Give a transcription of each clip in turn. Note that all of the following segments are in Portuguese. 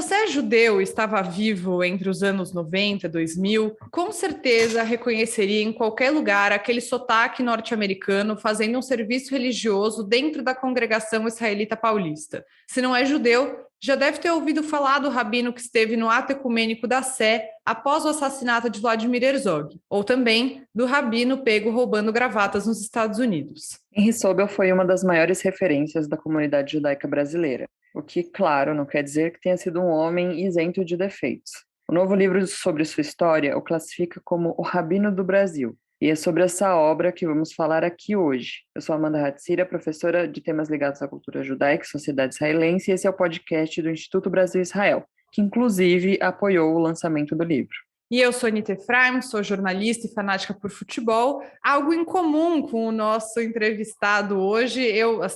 você é judeu e estava vivo entre os anos 90 e 2000, com certeza reconheceria em qualquer lugar aquele sotaque norte-americano fazendo um serviço religioso dentro da congregação israelita paulista. Se não é judeu, já deve ter ouvido falar do rabino que esteve no ato ecumênico da Sé após o assassinato de Vladimir Herzog, ou também do rabino pego roubando gravatas nos Estados Unidos. Henri Sobel foi uma das maiores referências da comunidade judaica brasileira, o que, claro, não quer dizer que tenha sido um homem isento de defeitos. O novo livro sobre sua história o classifica como o Rabino do Brasil, e é sobre essa obra que vamos falar aqui hoje. Eu sou Amanda Hatzira, professora de temas ligados à cultura judaica e sociedade israelense, e esse é o podcast do Instituto Brasil-Israel, que inclusive apoiou o lançamento do livro. E eu sou Anita Efraim, sou jornalista e fanática por futebol, algo em comum com o nosso entrevistado hoje,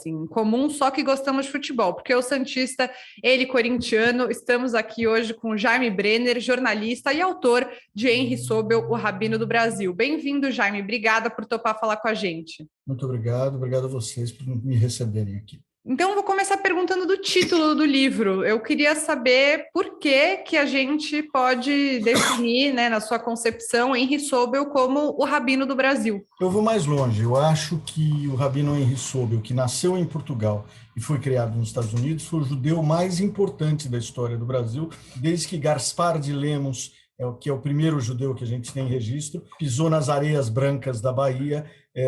em comum, só que gostamos de futebol, porque eu santista, ele corintiano, estamos aqui hoje com Jaime Brenner, jornalista e autor de Henri Sobel, o Rabino do Brasil. Bem-vindo, Jaime, obrigada por topar falar com a gente. Muito obrigado a vocês por me receberem aqui. Então, vou começar perguntando do título do livro. Eu queria saber por que a gente pode definir, na sua concepção, Henri Sobel como o Rabino do Brasil. Eu vou mais longe. Eu acho que o Rabino Henri Sobel, que nasceu em Portugal e foi criado nos Estados Unidos, foi o judeu mais importante da história do Brasil, desde que Gaspar de Lemos, que é o primeiro judeu que a gente tem registro, pisou nas areias brancas da Bahia,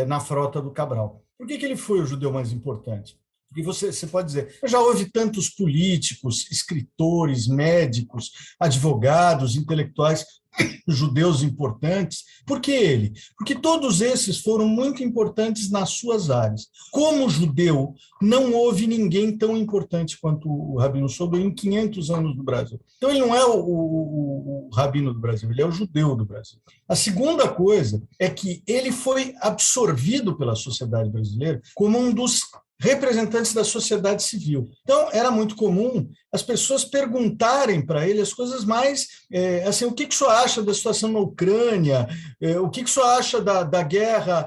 na Frota do Cabral. Por que ele foi o judeu mais importante? Porque você pode dizer, já houve tantos políticos, escritores, médicos, advogados, intelectuais judeus importantes. Por que ele? Porque todos esses foram muito importantes nas suas áreas. Como judeu, não houve ninguém tão importante quanto o Rabino Sobel em 500 anos do Brasil. Então, ele não é o Rabino do Brasil, ele é o judeu do Brasil. A segunda coisa é que ele foi absorvido pela sociedade brasileira como um dos representantes da sociedade civil. Então, era muito comum as pessoas perguntarem para ele as coisas mais, o que o senhor acha da situação na Ucrânia, o que o senhor acha da guerra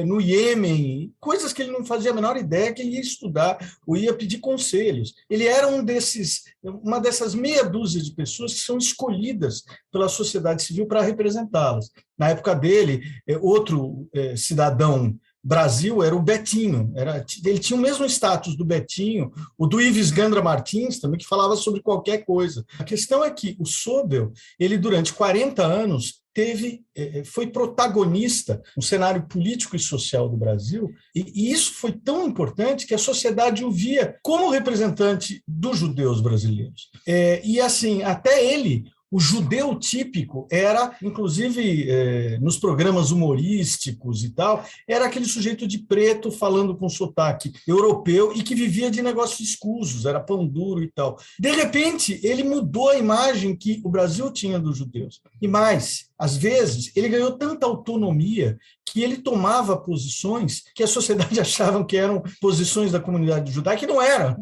no Iêmen, coisas que ele não fazia a menor ideia que ele ia estudar ou ia pedir conselhos. Ele era uma dessas meia dúzia de pessoas que são escolhidas pela sociedade civil para representá-las. Na época dele, outro cidadão Brasil era o Betinho, ele tinha o mesmo status do Betinho, o do Ives Gandra Martins também, que falava sobre qualquer coisa. A questão é que o Sobel, ele durante 40 anos foi protagonista no cenário político e social do Brasil, e isso foi tão importante que a sociedade o via como representante dos judeus brasileiros. E assim, até ele, o judeu típico era, inclusive nos programas humorísticos e tal, era aquele sujeito de preto falando com sotaque europeu e que vivia de negócios escusos, era pão duro e tal. De repente, ele mudou a imagem que o Brasil tinha dos judeus. E mais, às vezes, ele ganhou tanta autonomia que ele tomava posições que a sociedade achava que eram posições da comunidade judaica, que não eram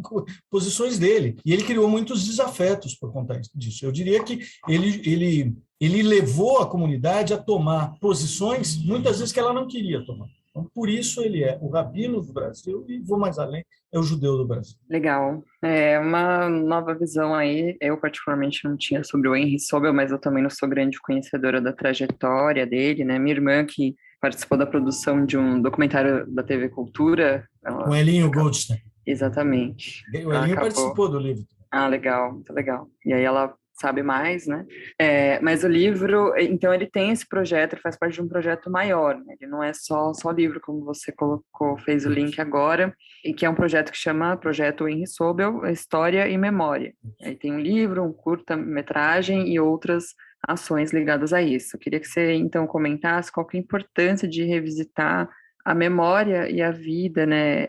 posições dele. E ele criou muitos desafetos por conta disso. Eu diria que ele levou a comunidade a tomar posições, muitas vezes, que ela não queria tomar. Então, por isso ele é o Rabino do Brasil e, vou mais além, é o judeu do Brasil. Legal. É uma nova visão aí. Eu, particularmente, não tinha sobre o Henri Sobel, mas eu também não sou grande conhecedora da trajetória dele, né? Minha irmã, que participou da produção de um documentário da TV Cultura. Com Elinho Goldstein. Exatamente. O Elinho participou do livro. Ah, legal, muito legal. E aí ela sabe mais, né? Mas o livro, então, ele tem esse projeto, ele faz parte de um projeto maior, né? Ele não é só livro, como você colocou, fez o link agora, e que é um projeto que chama Projeto Henri Sobel, História e Memória. Aí tem um livro, um curta-metragem e outras ações ligadas a isso. Eu queria que você, então, comentasse qual que é a importância de revisitar a memória e a vida, né,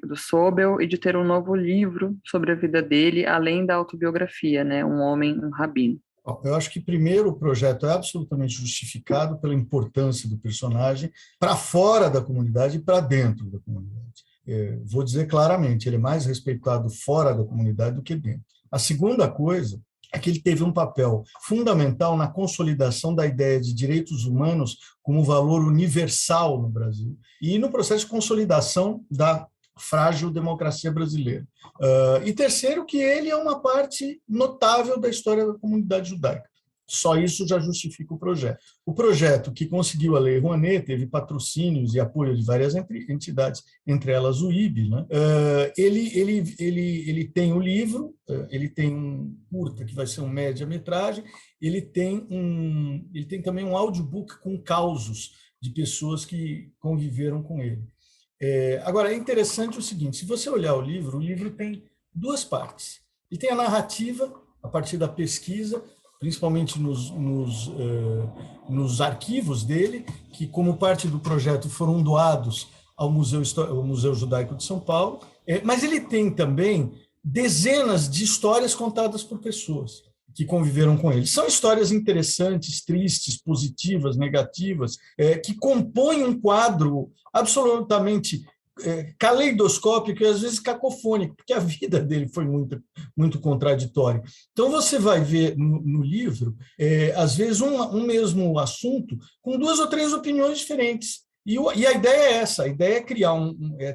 do Sobel, e de ter um novo livro sobre a vida dele, além da autobiografia, né, Um Homem, um Rabino. Eu acho que, primeiro, o projeto é absolutamente justificado pela importância do personagem para fora da comunidade e para dentro da comunidade. Vou dizer claramente, ele é mais respeitado fora da comunidade do que dentro. A segunda coisa é que ele teve um papel fundamental na consolidação da ideia de direitos humanos como valor universal no Brasil e no processo de consolidação da frágil democracia brasileira. E terceiro, que ele é uma parte notável da história da comunidade judaica. Só isso já justifica o projeto. O projeto, que conseguiu a Lei Rouanet, teve patrocínios e apoio de várias entidades, entre elas o IB, né? Ele tem o livro, ele tem um curta, que vai ser um média-metragem, ele tem também um audiobook com causos de pessoas que conviveram com ele. Agora, é interessante o seguinte, se você olhar o livro tem duas partes. Ele tem a narrativa, a partir da pesquisa, principalmente nos arquivos dele, que, como parte do projeto, foram doados ao Museu Judaico de São Paulo, mas ele tem também dezenas de histórias contadas por pessoas que conviveram com ele. São histórias interessantes, tristes, positivas, negativas, que compõem um quadro absolutamente caleidoscópico e às vezes cacofônico, porque a vida dele foi muito, muito contraditória. Então você vai ver no livro, às vezes, um mesmo assunto com duas ou três opiniões diferentes. E a ideia é essa, a ideia é criar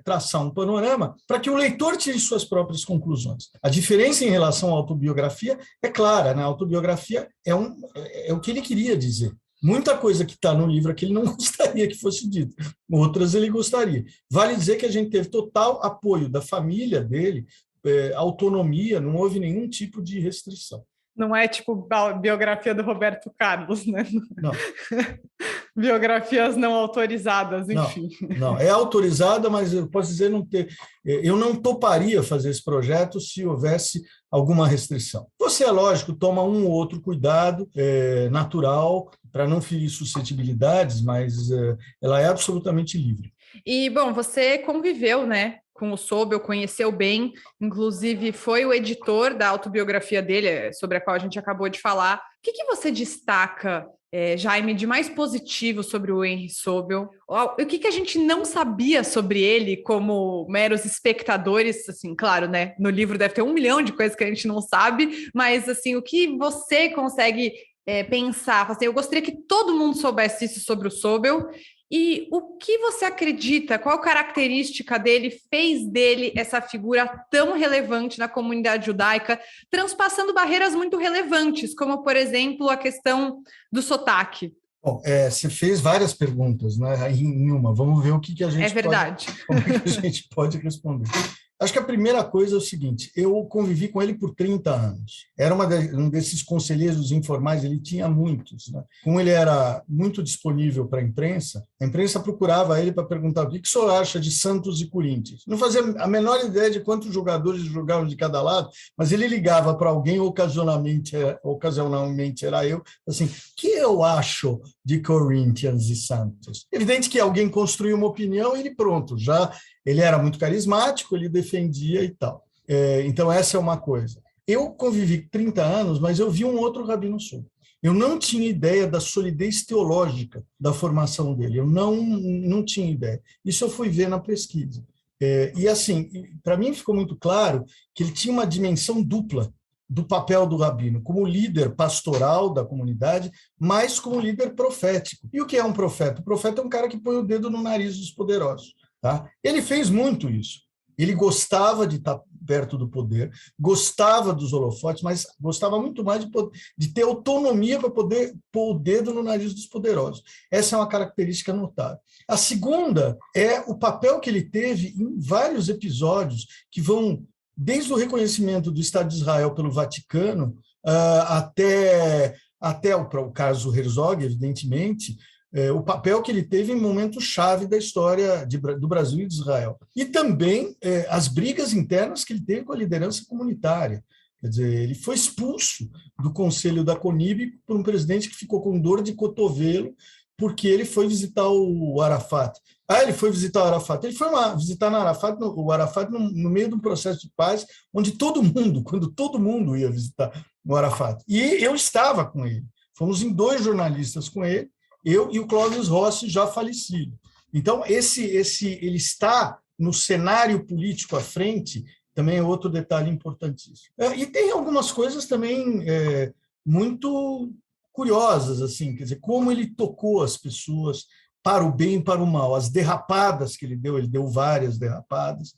traçar um panorama para que o leitor tire suas próprias conclusões. A diferença em relação à autobiografia é clara, né? A autobiografia é o que ele queria dizer. Muita coisa que está no livro que ele não gostaria que fosse dito, outras ele gostaria. Vale dizer que a gente teve total apoio da família dele, autonomia, não houve nenhum tipo de restrição. Não é tipo a biografia do Roberto Carlos, né? Não. Biografias não autorizadas, enfim. Não, é autorizada, mas eu posso dizer eu não toparia fazer esse projeto se houvesse alguma restrição. Você, é lógico, toma um ou outro cuidado natural para não ferir suscetibilidades, mas ela é absolutamente livre. E, bom, você conviveu, né, com o Sobel, conheceu bem, inclusive foi o editor da autobiografia dele, sobre a qual a gente acabou de falar. O que você destaca, Jaime, de mais positivo sobre o Henry Sobel? O que a gente não sabia sobre ele como meros espectadores? Assim, claro, né, no livro deve ter 1 milhão de coisas que a gente não sabe, mas assim, o que você consegue pensar? Assim, eu gostaria que todo mundo soubesse isso sobre o Sobel. E o que você acredita, qual característica dele fez dele essa figura tão relevante na comunidade judaica, transpassando barreiras muito relevantes, como, por exemplo, a questão do sotaque? Bom, você fez várias perguntas, né, em uma. Vamos ver o que a gente como que a gente pode responder. Acho que a primeira coisa é o seguinte, eu convivi com ele por 30 anos. Era um desses conselheiros informais, ele tinha muitos, né? Como ele era muito disponível para a imprensa procurava ele para perguntar o que o senhor acha de Santos e Corinthians. Não fazia a menor ideia de quantos jogadores jogavam de cada lado, mas ele ligava para alguém, ocasionalmente era eu, assim, o que eu acho de Corinthians e Santos? Evidente que alguém construiu uma opinião e ele pronto, já... Ele era muito carismático, ele defendia e tal. Então, essa é uma coisa. Eu convivi 30 anos, mas eu vi um outro Rabino Sobel. Eu não tinha ideia da solidez teológica da formação dele. Eu não tinha ideia. Isso eu fui ver na pesquisa. E, assim, para mim ficou muito claro que ele tinha uma dimensão dupla do papel do rabino, como líder pastoral da comunidade, mas como líder profético. E o que é um profeta? O profeta é um cara que põe o dedo no nariz dos poderosos. Tá? Ele fez muito isso. Ele gostava de estar perto do poder, gostava dos holofotes, mas gostava muito mais de ter autonomia para poder pôr o dedo no nariz dos poderosos. Essa é uma característica notável. A segunda é o papel que ele teve em vários episódios que vão desde o reconhecimento do Estado de Israel pelo Vaticano até o caso Herzog, evidentemente, o papel que ele teve em momentos-chave da história do Brasil e de Israel. E também as brigas internas que ele teve com a liderança comunitária. Quer dizer, ele foi expulso do conselho da CONIB por um presidente que ficou com dor de cotovelo porque ele foi visitar o Arafat. Ele foi visitar o Arafat. Ele foi visitar o Arafat no meio de um processo de paz, onde quando todo mundo ia visitar o Arafat. E eu estava com ele. Fomos em 2 jornalistas com ele, eu e o Clóvis Rossi, já falecido. Então, ele está no cenário político à frente, também é outro detalhe importantíssimo. E tem algumas coisas também muito curiosas, assim, quer dizer, como ele tocou as pessoas, para o bem e para o mal. As derrapadas que ele deu várias derrapadas.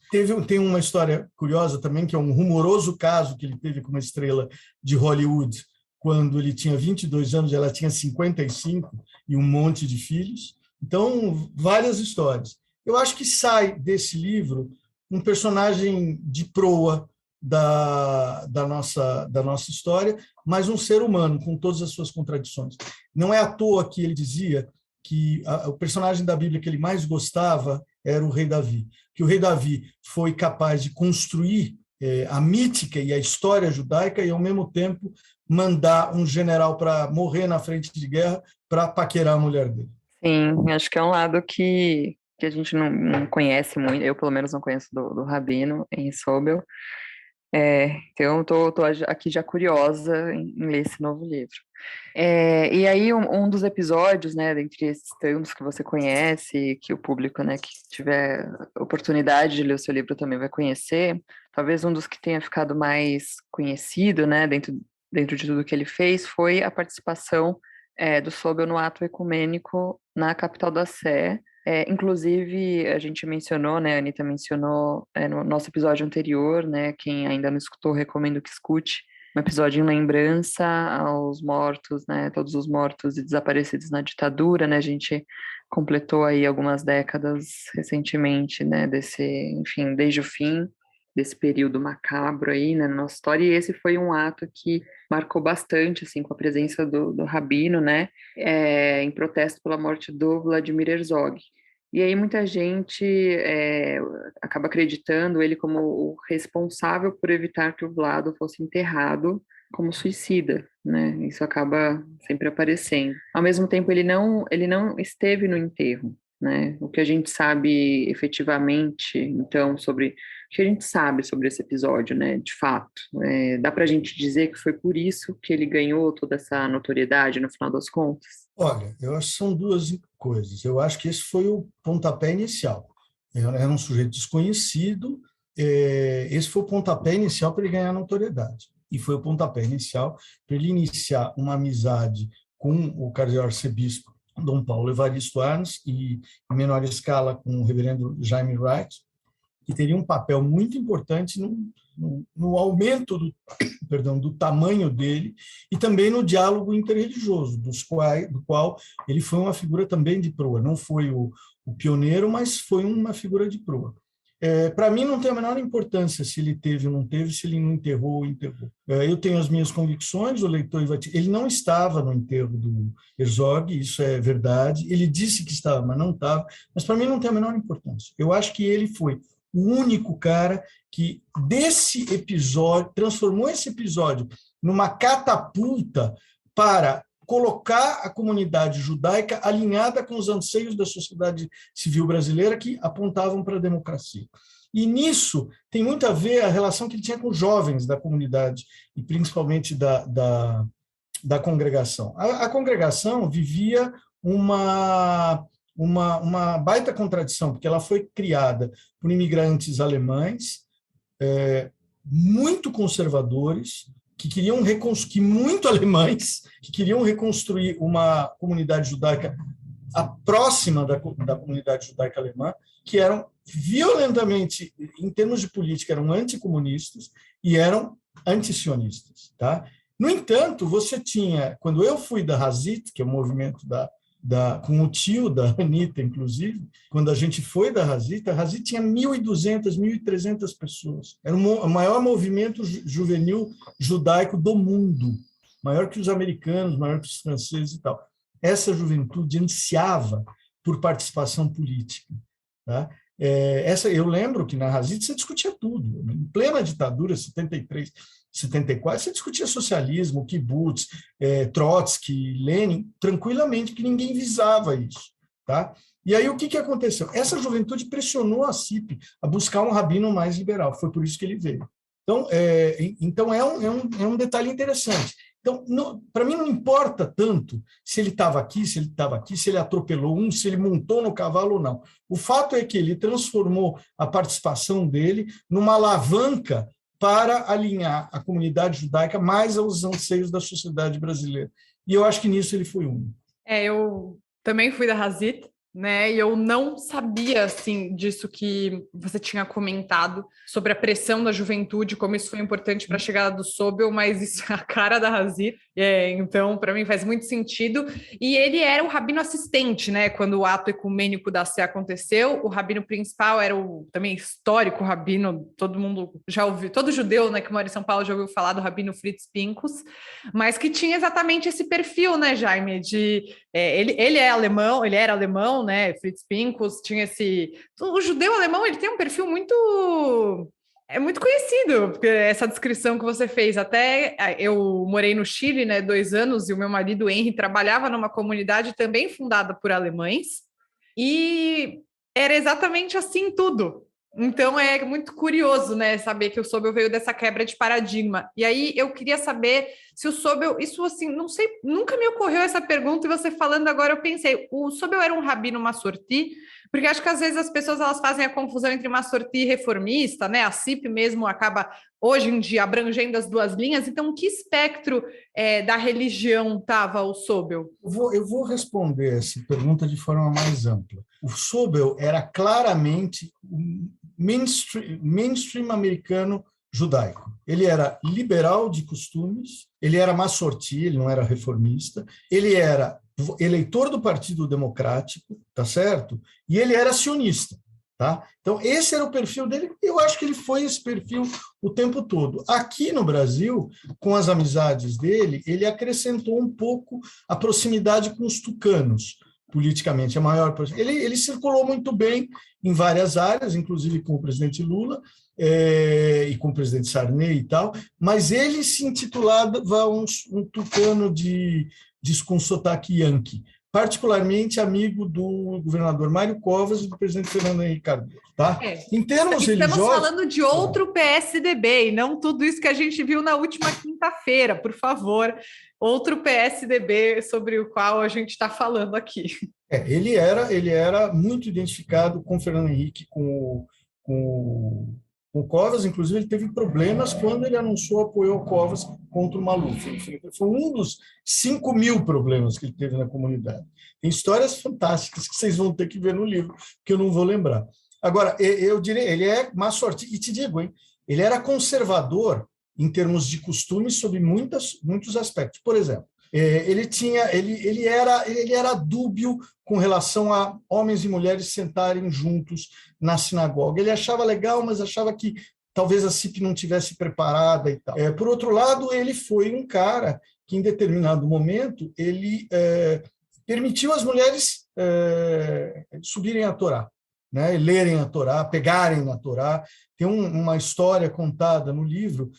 Tem uma história curiosa também, que é um rumoroso caso que ele teve com uma estrela de Hollywood, quando ele tinha 22 anos, ela tinha 55 e um monte de filhos. Então, várias histórias. Eu acho que sai desse livro um personagem de proa da nossa história, mas um ser humano, com todas as suas contradições. Não é à toa que ele dizia que o personagem da Bíblia que ele mais gostava era o rei Davi, que o rei Davi foi capaz de construir a mítica e a história judaica e, ao mesmo tempo, mandar um general para morrer na frente de guerra para paquerar a mulher dele. Sim, acho que é um lado que a gente não conhece muito, eu pelo menos não conheço do Rabino em Sobel. Então, estou aqui já curiosa em ler esse novo livro. E aí, um dos episódios, né, dentre esses tantos que você conhece, que o público, né, que tiver oportunidade de ler o seu livro também vai conhecer, talvez um dos que tenha ficado mais conhecido, né, dentro de tudo que ele fez, foi a participação do Sobel no ato ecumênico na capital da Sé. Inclusive, a gente mencionou, né, a Anita mencionou no nosso episódio anterior, né, quem ainda não escutou, recomendo que escute, um episódio em lembrança aos mortos, né, todos os mortos e desaparecidos na ditadura, né, a gente completou aí algumas décadas recentemente, né, enfim, desde o fim desse período macabro aí, né, na nossa história, e esse foi um ato que marcou bastante, assim, com a presença do Rabino, né, em protesto pela morte do Vladimir Herzog. E aí muita gente acaba acreditando ele como o responsável por evitar que o Vlado fosse enterrado como suicida, né, isso acaba sempre aparecendo. Ao mesmo tempo, ele não esteve no enterro, né, o que a gente sabe efetivamente, então, o que a gente sabe sobre esse episódio, né, de fato? Dá para a gente dizer que foi por isso que ele ganhou toda essa notoriedade no final das contas? Olha, eu acho que são duas coisas. Eu acho que esse foi o pontapé inicial. Era um sujeito desconhecido, esse foi o pontapé inicial para ele ganhar notoriedade. E foi o pontapé inicial para ele iniciar uma amizade com o cardeal arcebispo Dom Paulo Evaristo Arns e, em menor escala, com o reverendo Jaime Wright, que teria um papel muito importante no aumento do tamanho dele e também no diálogo interreligioso, do qual ele foi uma figura também de proa. Não foi o pioneiro, mas foi uma figura de proa. Para mim, não tem a menor importância se ele teve ou não teve, se ele não enterrou ou enterrou. Eu tenho as minhas convicções, o leitor ele não estava no enterro do Herzog, isso é verdade. Ele disse que estava, mas não estava. Mas para mim não tem a menor importância. Eu acho que ele foi o único cara que, desse episódio, transformou esse episódio numa catapulta para colocar a comunidade judaica alinhada com os anseios da sociedade civil brasileira que apontavam para a democracia. E nisso tem muito a ver a relação que ele tinha com os jovens da comunidade e principalmente da congregação. A congregação vivia uma baita contradição, porque ela foi criada por imigrantes alemães muito conservadores, muito alemães, que queriam reconstruir uma comunidade judaica próxima da comunidade judaica alemã, que eram violentamente, em termos de política, eram anticomunistas e eram antisionistas. Tá? No entanto, você tinha, quando eu fui da Hazit, que é o movimento com o tio da Anita, inclusive, quando a gente foi da Hazit, a Hazit tinha 1.200, 1.300 pessoas. Era o maior movimento juvenil judaico do mundo, maior que os americanos, maior que os franceses e tal. Essa juventude ansiava por participação política. Tá? Eu lembro que na Hazit você discutia tudo. Em plena ditadura, 73, 74, você discutia socialismo, kibbutz, Trotsky, Lenin, tranquilamente, que ninguém visava isso. Tá? E aí o que aconteceu? Essa juventude pressionou a CIP a buscar um rabino mais liberal, foi por isso que ele veio. Então é um detalhe interessante. Então, para mim não importa tanto se ele estava aqui, se ele atropelou um, se ele montou no cavalo ou não. O fato é que ele transformou a participação dele numa alavanca para alinhar a comunidade judaica mais aos anseios da sociedade brasileira. E eu acho que nisso ele foi único. Eu também fui da Hazit, né? E eu não sabia, assim, disso que você tinha comentado sobre a pressão da juventude, como isso foi importante para a chegada do Sobel, mas isso é a cara da Hazir. Então, para mim, faz muito sentido. E ele era o rabino assistente, né? Quando o ato ecumênico da Sé aconteceu, o rabino principal era o também histórico rabino, todo mundo já ouviu, todo judeu, né, que mora em São Paulo já ouviu falar do rabino Fritz Pincus, mas que tinha exatamente esse perfil, né, Jaime, ele é alemão, ele era alemão, né? Fritz Pincus tinha esse. O judeu alemão, ele tem um perfil muito. É muito conhecido, porque essa descrição que você fez. Até eu morei no Chile, né, 2 anos, e o meu marido Henry trabalhava numa comunidade também fundada por alemães, e era exatamente assim tudo. Então é muito curioso, né, saber que o Sobel veio dessa quebra de paradigma. E aí eu queria saber se o Sobel, isso assim, não sei, nunca me ocorreu essa pergunta, e você falando agora eu pensei, o Sobel era um rabino massorti? Porque acho que às vezes as pessoas elas fazem a confusão entre massorti e reformista, né? A CIP mesmo acaba hoje em dia abrangendo as duas linhas. Então, que espectro da religião estava o Sobel? Eu vou responder essa pergunta de forma mais ampla. O Sobel era claramente um mainstream americano judaico. Ele era liberal de costumes, ele era massorti, ele não era reformista, ele era eleitor do Partido Democrático, tá certo? E ele era sionista, tá? Então, esse era o perfil dele, eu acho que ele foi esse perfil o tempo todo. Aqui no Brasil, com as amizades dele, ele acrescentou um pouco a proximidade com os tucanos, politicamente, a maior. Ele circulou muito bem em várias áreas, inclusive com o presidente Lula, e com o presidente Sarney e tal, mas ele se intitulava um tucano com sotaque yankee, particularmente amigo do governador Mário Covas e do presidente Fernando Henrique Cardoso. Tá? Em termos religiosos... Estamos falando de outro PSDB, e não tudo isso que a gente viu na última quinta-feira, por favor. Outro PSDB sobre o qual a gente está falando aqui. Ele era muito identificado com o Fernando Henrique, com o Covas, inclusive ele teve problemas quando ele anunciou apoio ao Covas contra o Maluf. Enfim, foi um dos 5.000 problemas que ele teve na comunidade. Tem histórias fantásticas que vocês vão ter que ver no livro, que eu não vou lembrar. Agora, eu diria, ele é massorti, e te digo, hein, ele era conservador em termos de costumes sobre muitos aspectos. Por exemplo, ele era dúbio com relação a homens e mulheres sentarem juntos na sinagoga. Ele achava legal, mas achava que talvez a CIP não tivesse preparada e tal. Por outro lado, ele foi um cara que, em determinado momento, ele permitiu às mulheres subirem a Torá, né, lerem a Torá, pegarem na Torá. Tem uma história contada no livro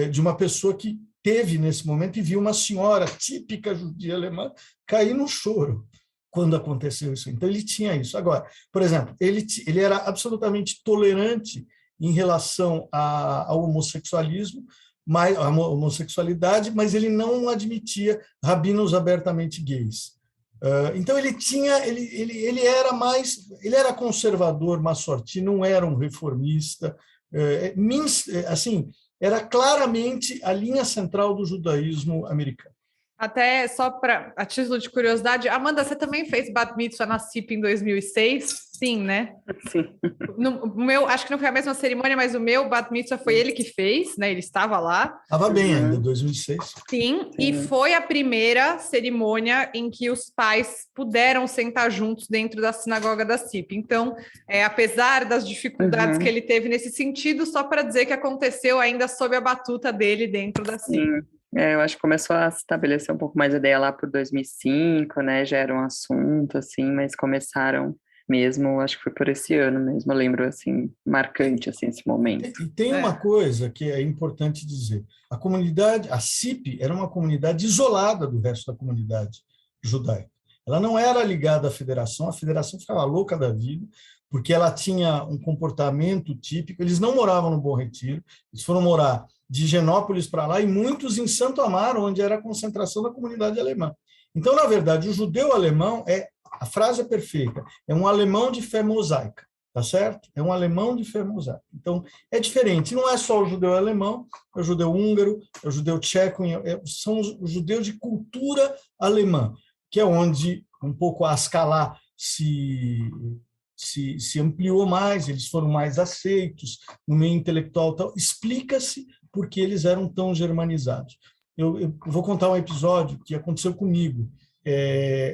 de uma pessoa que teve nesse momento e viu uma senhora típica judia alemã cair no choro quando aconteceu isso. Então, ele tinha isso. Agora, por exemplo, ele era absolutamente tolerante em relação ao homossexualismo, à homossexualidade, mas ele não admitia rabinos abertamente gays. Então, ele era conservador, massorti, não era um reformista, assim, era claramente a linha central do judaísmo americano. Até só a título de curiosidade, Amanda, você também fez Bat Mitzvah na CIP em 2006? Sim, né? Sim. Acho que não foi a mesma cerimônia, mas o meu Bat Mitzvah foi ele que fez, né? Ele estava lá. Estava bem ainda, 2006. Sim, e foi a primeira cerimônia em que os pais puderam sentar juntos dentro da sinagoga da CIP. Então, apesar das dificuldades que ele teve nesse sentido, só para dizer que aconteceu ainda sob a batuta dele dentro da CIP. Sim. Eu acho que começou a se estabelecer um pouco mais a ideia lá por 2005, né? Já era um assunto, assim, mas começaram mesmo, acho que foi por esse ano mesmo, eu lembro, assim, marcante, assim, esse momento. E tem uma coisa que é importante dizer. A comunidade, a CIP, era uma comunidade isolada do resto da comunidade judaica. Ela não era ligada à federação, a federação ficava louca da vida, porque ela tinha um comportamento típico. Eles não moravam no Bom Retiro, eles foram morar de Higienópolis para lá, e muitos em Santo Amaro, onde era a concentração da comunidade alemã. Então, na verdade, o judeu alemão a frase é perfeita, é um alemão de fé mosaica, tá certo? É um alemão de fé mosaica. Então, é diferente, não é só o judeu alemão, é o judeu húngaro, é o judeu tcheco, são os judeus de cultura alemã, que é onde, um pouco a escalar se ampliou mais, eles foram mais aceitos no meio intelectual. Tal. Explica-se por que eles eram tão germanizados. Eu vou contar um episódio que aconteceu comigo.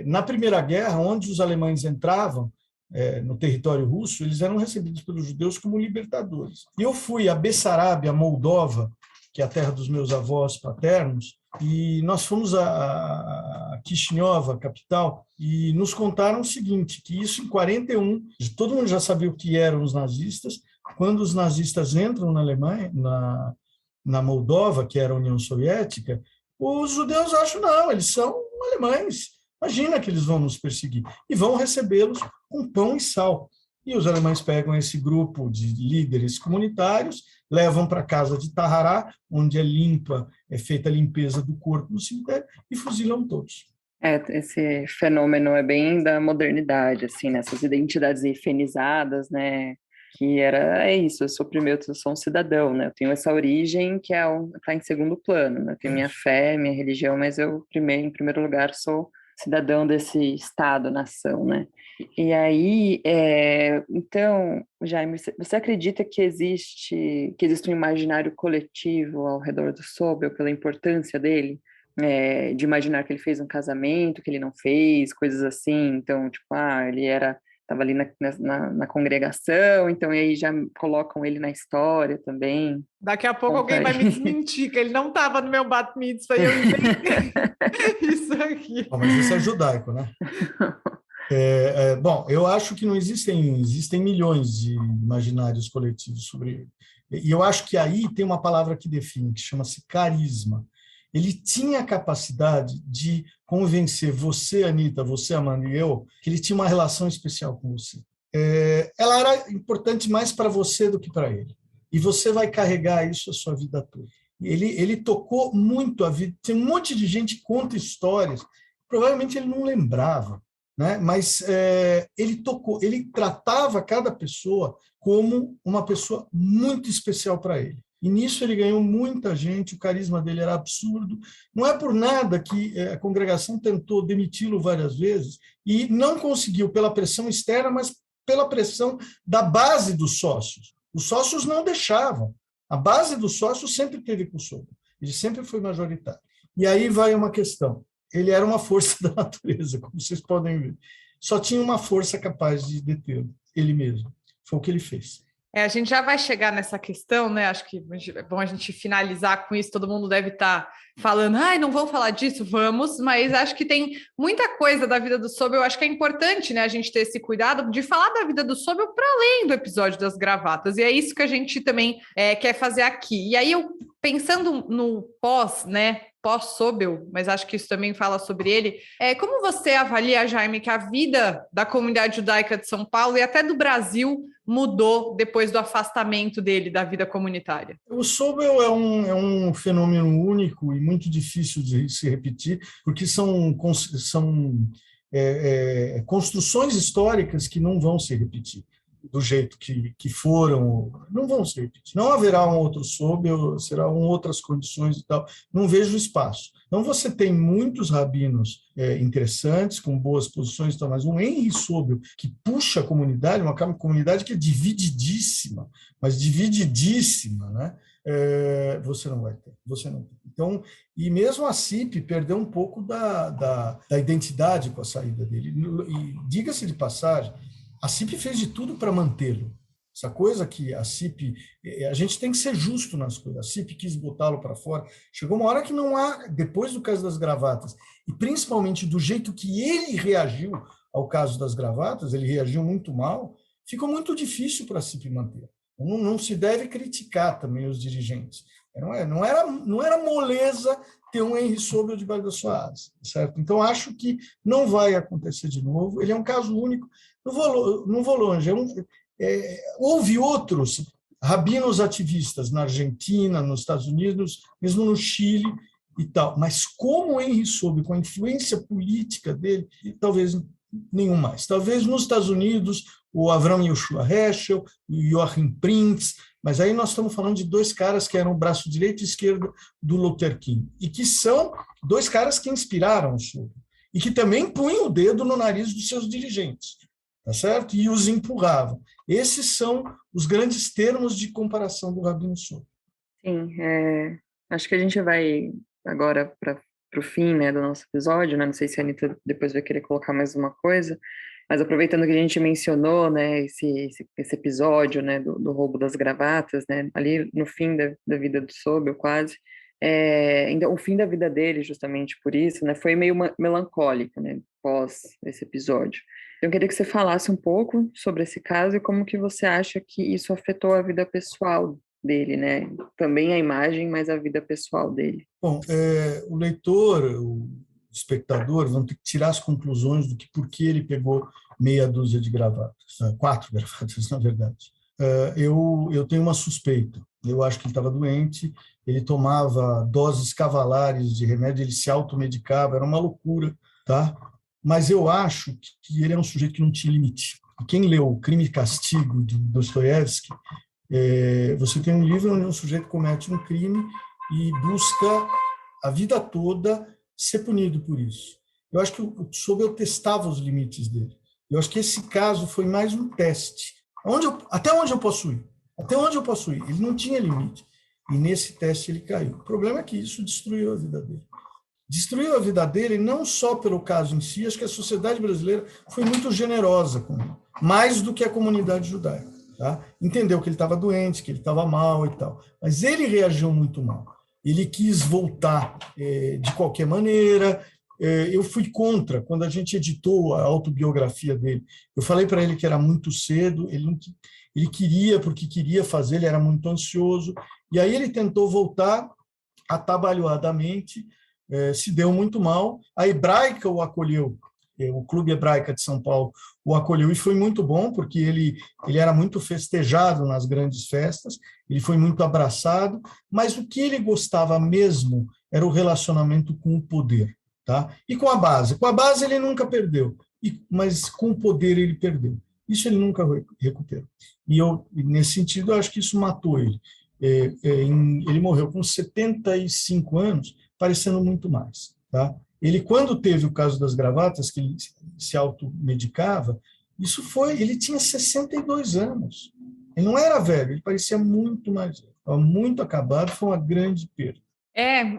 Na Primeira Guerra, onde os alemães entravam no território russo, eles eram recebidos pelos judeus como libertadores. E eu fui a Bessarabia, Moldova, que é a terra dos meus avós paternos, e nós fomos a Kishinev, a capital, e nos contaram o seguinte, que isso em 41, todo mundo já sabia o que eram os nazistas. Quando os nazistas entram na Alemanha, na Moldova, que era a União Soviética, os judeus acham, não, eles são alemães, imagina que eles vão nos perseguir, e vão recebê-los com pão e sal. E os alemães pegam esse grupo de líderes comunitários, levam para a casa de Tahará, onde é feita a limpeza do corpo no cemitério, e fuzilam todos. Esse fenômeno é bem da modernidade, assim, nessas identidades efenizadas, né? Que é isso, eu sou um cidadão, né? Eu tenho essa origem que está em segundo plano, né? Eu tenho minha fé, minha religião, mas eu, em primeiro lugar, sou cidadão desse Estado-nação, né? E aí, então, Jaime, você acredita que existe um imaginário coletivo ao redor do Sobel pela importância dele? De imaginar que ele fez um casamento, que ele não fez, coisas assim, então, tipo, ele estava ali na congregação, então e aí já colocam ele na história também. Daqui a pouco alguém vai me desmentir que ele não estava no meu bat mitzvah e eu inventei isso aqui. Bom, mas isso é judaico, né? Bom, eu acho que não existem milhões de imaginários coletivos sobre ele. E eu acho que aí tem uma palavra que define, que chama-se carisma. Ele tinha a capacidade de convencer você, Anita, você, Amanda, e eu, que ele tinha uma relação especial com você. Ela era importante mais para você do que para ele. E você vai carregar isso a sua vida toda. Ele tocou muito a vida. Tem um monte de gente que conta histórias, provavelmente ele não lembrava, né? Mas ele tratava cada pessoa como uma pessoa muito especial para ele. E nisso ele ganhou muita gente, o carisma dele era absurdo. Não é por nada que a congregação tentou demiti-lo várias vezes e não conseguiu pela pressão externa, mas pela pressão da base dos sócios. Os sócios não deixavam. A base dos sócios sempre teve com o Sobel. Ele sempre foi majoritário. E aí vai uma questão. Ele era uma força da natureza, como vocês podem ver. Só tinha uma força capaz de detê-lo, ele mesmo. Foi o que ele fez. A gente já vai chegar nessa questão, né? Acho que é bom a gente finalizar com isso. Todo mundo deve estar falando, não vamos falar disso, vamos, mas acho que tem muita coisa da vida do Sobel. Eu acho que é importante, né, a gente ter esse cuidado de falar da vida do Sobel para além do episódio das gravatas. E é isso que a gente também quer fazer aqui. E aí, eu pensando no pós-Sobel, mas acho que isso também fala sobre ele. Como você avalia, Jaime, que a vida da comunidade judaica de São Paulo e até do Brasil mudou depois do afastamento dele da vida comunitária? O Sobel é um fenômeno único e muito difícil de se repetir, porque são construções históricas que não vão se repetir do jeito que foram, não vão se repetir. Não haverá um outro Sobel, serão outras condições e tal. Não vejo espaço. Então, você tem muitos rabinos interessantes, com boas posições, mas um Henry Sobel que puxa a comunidade, uma comunidade que é divididíssima, mas divididíssima, né? Você não vai ter. Você não tem. Então, e mesmo a CIP perdeu um pouco da identidade com a saída dele. E diga-se de passagem, a CIP fez de tudo para mantê-lo. Essa coisa que a CIP... A gente tem que ser justo nas coisas. A CIP quis botá-lo para fora. Chegou uma hora que não há... Depois do caso das gravatas, e principalmente do jeito que ele reagiu ao caso das gravatas, ele reagiu muito mal, ficou muito difícil para a CIP manter. Não se deve criticar também os dirigentes. Não era moleza ter um Henry Sobel debaixo da sua asa, certo? Então, acho que não vai acontecer de novo. Ele é um caso único. Não vou longe. Houve outros rabinos ativistas na Argentina, nos Estados Unidos, mesmo no Chile e tal. Mas como Henry Sobel, com a influência política dele, talvez nenhum mais. Talvez nos Estados Unidos, o Avram Yoshua Heschel, o Joachim Prinz, mas aí nós estamos falando de dois caras que eram o braço direito e esquerdo do Luther King, e que são dois caras que inspiraram o Sobel. e que também punham o dedo no nariz dos seus dirigentes, tá certo? E os empurravam. Esses são os grandes termos de comparação do Rabino Sobel. Sim, acho que a gente vai agora para o fim, né, do nosso episódio, né? Não sei se a Anita depois vai querer colocar mais uma coisa, mas aproveitando que a gente mencionou, né, esse episódio, né, do roubo das gravatas, né, ali no fim da vida do Sobel, quase, então, o fim da vida dele, justamente por isso, né, foi meio melancólico, né, pós esse episódio. Então, eu queria que você falasse um pouco sobre esse caso e como que você acha que isso afetou a vida pessoal dele, né? Também a imagem, mas a vida pessoal dele. Bom, o leitor, o espectador, vão ter que tirar as conclusões do que por que ele pegou meia dúzia de gravatas, 4 gravatas, na verdade. Eu tenho uma suspeita. Eu acho que ele estava doente, ele tomava doses cavalares de remédio, ele se automedicava, era uma loucura, tá? Mas eu acho que ele era um sujeito que não tinha limite. E quem leu Crime e Castigo, de Dostoiévski, você tem um livro onde um sujeito comete um crime e busca a vida toda ser punido por isso. Eu acho que o Sobel testava os limites dele. Eu acho que esse caso foi mais um teste. Até onde eu posso ir? Até onde eu posso ir? Ele não tinha limite. E nesse teste ele caiu. O problema é que isso destruiu a vida dele. Destruiu a vida dele não só pelo caso em si, acho que a sociedade brasileira foi muito generosa com ele, mais do que a comunidade judaica. Tá? Entendeu que ele estava doente, que ele estava mal e tal. Mas ele reagiu muito mal. Ele quis voltar de qualquer maneira. Eu fui contra, quando a gente editou a autobiografia dele. Eu falei para ele que era muito cedo, ele queria, porque queria fazer, ele era muito ansioso. E aí ele tentou voltar atabalhoadamente, se deu muito mal. A Hebraica o acolheu, o Clube Hebraica de São Paulo o acolheu, e foi muito bom, porque ele era muito festejado nas grandes festas, ele foi muito abraçado, mas o que ele gostava mesmo era o relacionamento com o poder, tá? E com a base. Com a base ele nunca perdeu, mas com o poder ele perdeu. Isso ele nunca recuperou. E nesse sentido, eu acho que isso matou ele. Ele morreu com 75 anos, parecendo muito mais, tá? Ele, quando teve o caso das gravatas, que ele se automedicava, ele tinha 62 anos. Ele não era velho, ele parecia muito mais velho. Estava muito acabado, foi uma grande perda.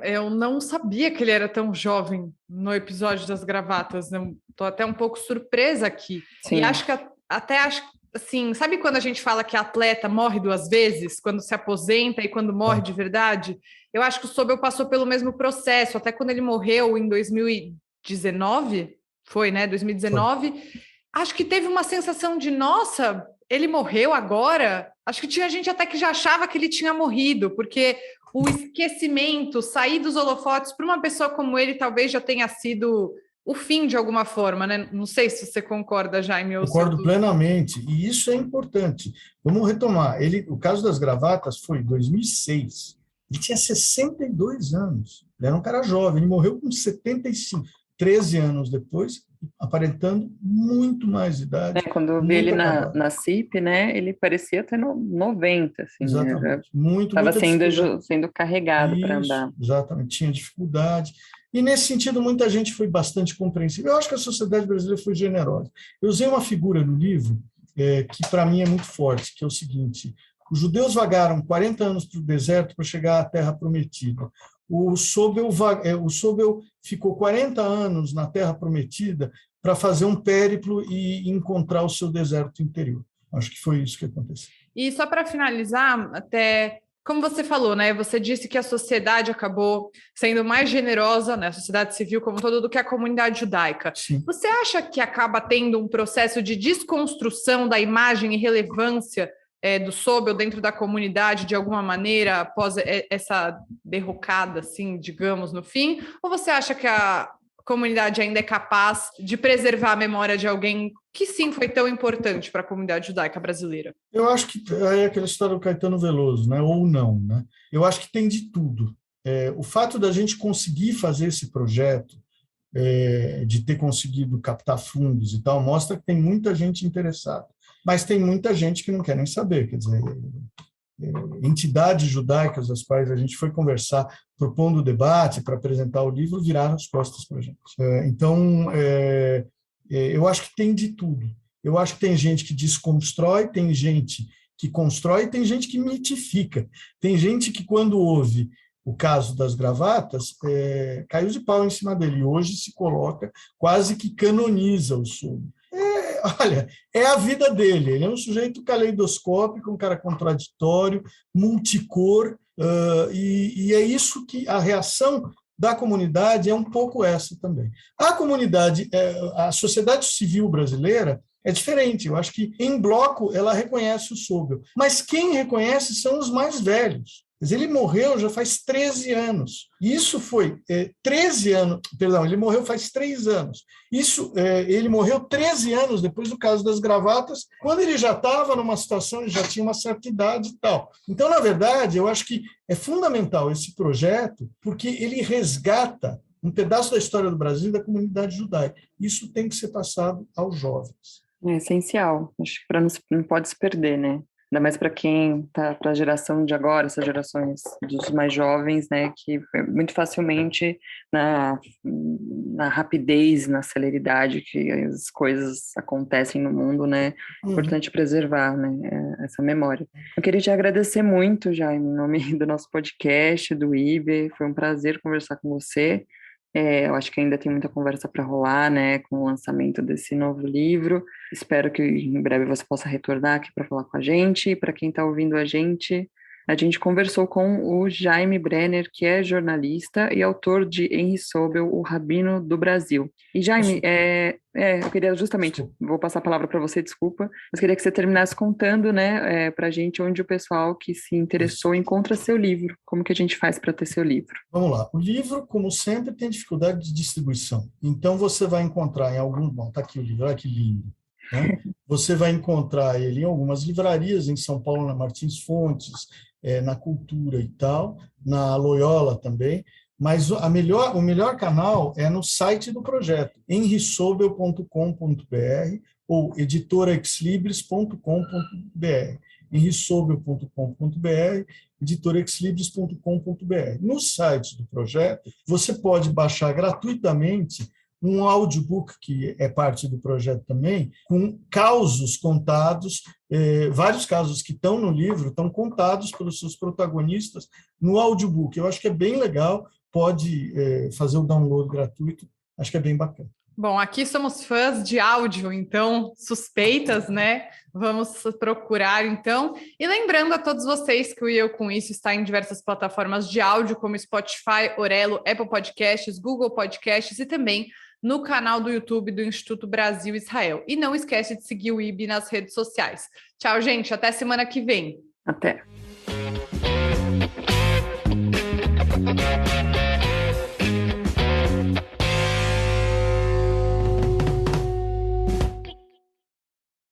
Eu não sabia que ele era tão jovem no episódio das gravatas. Estou até um pouco surpresa aqui. Sim. E acho assim, sabe quando a gente fala que atleta morre 2 vezes, quando se aposenta e quando morre de verdade? Eu acho que o Sobel passou pelo mesmo processo, até quando ele morreu em 2019, foi, né? 2019, foi. Acho que teve uma sensação de, nossa, ele morreu agora? Acho que tinha gente até que já achava que ele tinha morrido, porque o esquecimento, sair dos holofotes para uma pessoa como ele talvez já tenha sido o fim de alguma forma, né? Não sei se você concorda, Jaime. Concordo plenamente, e isso é importante. Vamos retomar. O caso das gravatas foi em 2006. Ele tinha 62 anos. Ele era um cara jovem, ele morreu com 75. 13 anos depois, aparentando muito mais idade. Quando eu vi ele na CIP, né, ele parecia ter 90, assim. Exatamente. Né? Muito Estava sendo carregado para andar. Exatamente, tinha dificuldade. E, nesse sentido, muita gente foi bastante compreensível. Eu acho que a sociedade brasileira foi generosa. Eu usei uma figura no livro que, para mim, é muito forte, que é o seguinte: os judeus vagaram 40 anos para o deserto para chegar à Terra Prometida. O Sobel ficou 40 anos na Terra Prometida para fazer um périplo e encontrar o seu deserto interior. Acho que foi isso que aconteceu. E só para finalizar, até como você falou, né? Você disse que a sociedade acabou sendo mais generosa, né? A sociedade civil como um todo, do que a comunidade judaica. Sim. Você acha que acaba tendo um processo de desconstrução da imagem e relevância do Sobel dentro da comunidade, de alguma maneira, após essa derrocada, assim, digamos, no fim? Ou você acha que a comunidade ainda é capaz de preservar a memória de alguém que, sim, foi tão importante para a comunidade judaica brasileira? Eu acho que é aquela história do Caetano Veloso, né? Ou não, né? Eu acho que tem de tudo. O fato da gente conseguir fazer esse projeto, de ter conseguido captar fundos e tal, mostra que tem muita gente interessada. Mas tem muita gente que não quer nem saber, quer dizer, entidades judaicas às quais a gente foi conversar, propondo o debate para apresentar o livro, viraram as costas para a gente. Então, eu acho que tem de tudo. Eu acho que tem gente que desconstrói, tem gente que constrói, tem gente que mitifica. Tem gente que, quando ouve o caso das gravatas, caiu de pau em cima dele. Hoje se coloca, quase que canoniza o Sobel. Olha, é a vida dele. Ele é um sujeito caleidoscópico, um cara contraditório, multicor, e é isso que a reação da comunidade é um pouco essa também. A comunidade, a sociedade civil brasileira é diferente. Eu acho que, em bloco, ela reconhece o Sobel. Mas quem reconhece são os mais velhos. Mas ele morreu já faz 13 anos. Isso foi 13 anos, perdão, ele morreu faz 3 anos. Ele morreu 13 anos depois do caso das gravatas, quando ele já estava numa situação, ele já tinha uma certa idade e tal. Então, na verdade, eu acho que é fundamental esse projeto, porque ele resgata um pedaço da história do Brasil e da comunidade judaica. Isso tem que ser passado aos jovens. É essencial, acho que não pode se perder, né? Ainda mais para quem está, para a geração de agora, essas gerações dos mais jovens, né, que muito facilmente, na rapidez, na celeridade que as coisas acontecem no mundo, né, é importante preservar, né, essa memória. Eu queria te agradecer muito, Jaime, em nome do nosso podcast, do IB, foi um prazer conversar com você. Eu acho que ainda tem muita conversa para rolar, né, com o lançamento desse novo livro. Espero que em breve você possa retornar aqui para falar com a gente. E para quem está ouvindo a gente conversou com o Jaime Brenner, que é jornalista e autor de Henri Sobel, o Rabino do Brasil. E Jaime, eu queria justamente, vou passar a palavra para você, desculpa, mas queria que você terminasse contando, né, para a gente onde o pessoal que se interessou encontra seu livro. Como que a gente faz para ter seu livro? Vamos lá. O livro, como sempre, tem dificuldade de distribuição. Então, você vai encontrar em algum... Bom, está aqui o livro, olha que lindo. Né? Você vai encontrar ele em algumas livrarias, em São Paulo, na Martins Fontes, na Cultura e tal, na Loyola também, mas o melhor canal é no site do projeto, henrisobel.com.br ou editoraexlibris.com.br, henrisobel.com.br, editoraexlibris.com.br. No site do projeto, você pode baixar gratuitamente um audiobook, que é parte do projeto também, com causos contados, vários casos que estão no livro, estão contados pelos seus protagonistas no audiobook. Eu acho que é bem legal, pode fazer o download gratuito, acho que é bem bacana. Bom, aqui somos fãs de áudio, então, suspeitas, né? Vamos procurar, então. E lembrando a todos vocês que o Eu Com Isso está em diversas plataformas de áudio, como Spotify, Orelo, Apple Podcasts, Google Podcasts e também no canal do YouTube do Instituto Brasil Israel. E não esquece de seguir o IB nas redes sociais. Tchau, gente. Até semana que vem. Até.